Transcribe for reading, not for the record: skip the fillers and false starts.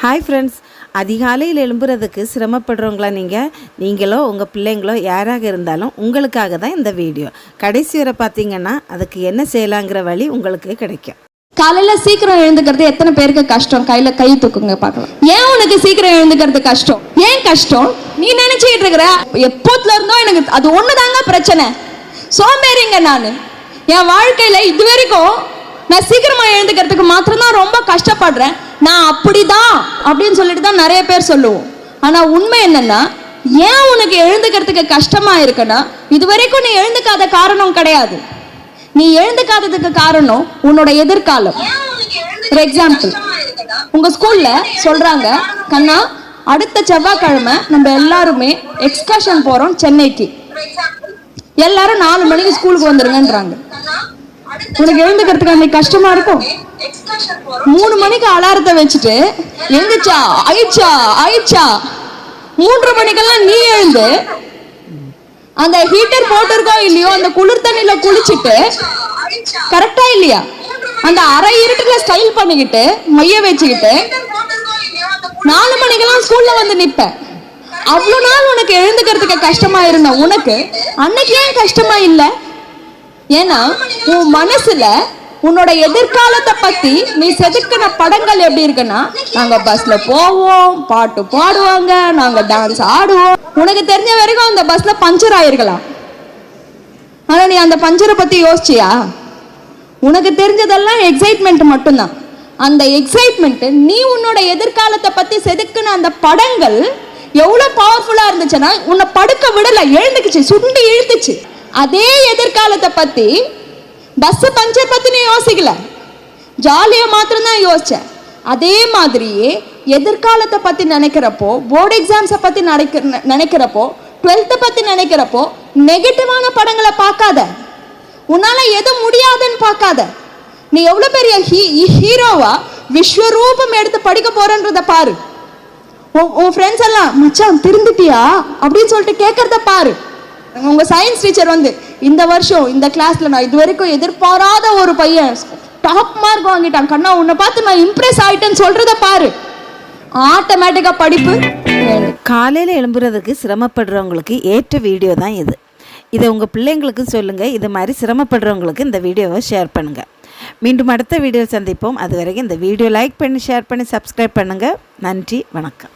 Hi friends, அதிகாலையில் எழும்புறதுக்கு சிரமப்படுறவங்களா நீங்களோ உங்கள் பிள்ளைங்களோ யாராக இருந்தாலும் உங்களுக்காக தான் இந்த வீடியோ. கடைசி வரை பார்த்தீங்கன்னா அதுக்கு என்ன செய்யலாங்கிற வழி உங்களுக்கு கிடைக்கும். காலையில் சீக்கிரம் எழுந்துக்கிறது எத்தனை பேருக்கு கஷ்டம்? கையில் கை தூக்குங்க பார்க்கலாம். ஏன் உனக்கு சீக்கிரம் எழுந்துக்கிறது கஷ்டம்? ஏன் கஷ்டம்? நீ நினைச்சிட்டு இருக்கிற எப்போத்துல இருந்தோ எனக்கு அது ஒண்ணுதாங்க பிரச்சனை. சோம்பேறிங்க நான். என் வாழ்க்கையில இது வரைக்கும் நான் சீக்கிரமா எழுந்துக்கிறதுக்கு மாத்திரம்தான் ரொம்ப கஷ்டப்படுறேன். நான் அப்படிதான் அப்படின்னு சொல்லிட்டு தான் நிறைய பேர் சொல்லுவோம். ஆனா உண்மை என்னன்னா, ஏன் உனக்கு எழுந்துக்கிறதுக்கு கஷ்டமா இருக்குன்னா, இது வரைக்கும் நீ எழுந்துக்காத காரணம் கிடையாது. நீ எழுந்துக்காததுக்கு காரணம் உன்னோட எதிர்காலம். ஃபார் எக்ஸாம்பிள், உங்க ஸ்கூல்ல சொல்றாங்க, கண்ணா அடுத்த செவ்வாய்க்கிழமை நம்ம எல்லாருமே எக்ஸ்கர்ஷன் போறோம் சென்னைக்கு, எல்லாரும் 4 மணிக்கு ஸ்கூலுக்கு வந்துருங்கன்றாங்க. உனக்கு எழுந்துக்கிறதுக்கு அன்னைக்கு கஷ்டமா இருக்கும். 3 மணிக்கு அலாரத்தை வச்சுட்டு எழுந்துச்சா ஆயிடுச்சா ஆயிடுச்சா 3:30 மணிக்கெல்லாம் நீ எழுந்து அந்த ஹீட்டர் போட்டிருக்கோ இல்லையோ அந்த குளிர் தண்ணியில குளிச்சுட்டு கரெக்டா இல்லையா அந்த அரை இருட்டுல ஸ்டைல் பண்ணிக்கிட்டு மைய வச்சுக்கிட்டு 4 மணிக்கெல்லாம் ஸ்கூல்ல வந்து நிப்ப. அவ்வளவு நாள் உனக்கு எழுந்துக்கிறதுக்கு கஷ்டமா இருந்த உனக்கு அன்னைக்கு ஏன் கஷ்டமா இல்லை? ஏன்னா உன் மனசுல உன்னோட எதிர்காலத்தை பத்தி நீ செதுக்கின படங்கள் எப்படி இருக்குன்னா, நாங்க பஸ்ல போவோம், பாட்டு பாடுவாங்க, நாங்க டான்ஸ் ஆடுவோம். உனக்கு தெரிஞ்ச வரைக்கும் அந்த பஸ்ல பஞ்சர் ஆயிருக்கலாம். ஆனா நீ அந்த பஞ்சரை பத்தி யோசிச்சியா? உனக்கு தெரிஞ்சதெல்லாம் எக்ஸைட்மெண்ட் மட்டும்தான். அந்த எக்ஸைட்மெண்ட் நீ உன்னோட எதிர்காலத்தை பத்தி செதுக்கின அந்த படங்கள் எவ்வளவு பவர்ஃபுல்லா இருந்துச்சுன்னா உன்னை படுக்க விடல, எழுந்துக்குச்சு, சுண்டி இழுத்துச்சு. அதே எதிர்காலத்தை பத்தி பஸ் பஞ்சர் பத்தி நீ யோசிக்கல, ஜாலியா மாத்திரம் தான் யோசிச்ச. அதே மாதிரியே எதிர்காலத்தை பத்தி நினைக்கிறப்போ, போர்டு எக்ஸாம்ஸை பத்தி நினைக்கிறப்போ, 12th பத்தி நினைக்கிறப்போ நெகட்டிவான படங்களை பார்க்காத. உன்னால எது முடியாதுன்னு பார்க்காத. நீ எவ்வளவு பெரிய ஹீரோவா விஸ்வரூபம் எடுத்து படிக்க போறன்றத பாரு. உன் ஃப்ரெண்ட்ஸ் எல்லாம் மச்சான் திருந்துட்டியா அப்படின்னு சொல்லிட்டு கேட்கறத பாரு. உங்க சயின்ஸ் டீச்சர் வந்து இந்த வருஷம் இந்த கிளாஸ்ல நான் இது வரைக்கும் எதிர்பாராத ஒரு பையன் டாப் மார்க் வாங்கிட்டான், கண்ணா உன்னை பார்த்து நான் இம்ப்ரெஸ் ஆயிட்டேன்னு சொல்றத பாரு. ஆட்டோமேட்டிக்கா படிப்பு. காலையில் எழும்புறதுக்கு சிரமப்படுறவங்களுக்கு ஏற்ற வீடியோ தான் இது. இதை உங்கள் பிள்ளைங்களுக்கு சொல்லுங்கள். இது மாதிரி சிரமப்படுறவங்களுக்கு இந்த வீடியோவை ஷேர் பண்ணுங்கள். மீண்டும் அடுத்த வீடியோ சந்திப்போம். அது வரைக்கும் இந்த வீடியோ லைக் பண்ணி ஷேர் பண்ணி சப்ஸ்கிரைப் பண்ணுங்கள். நன்றி, வணக்கம்.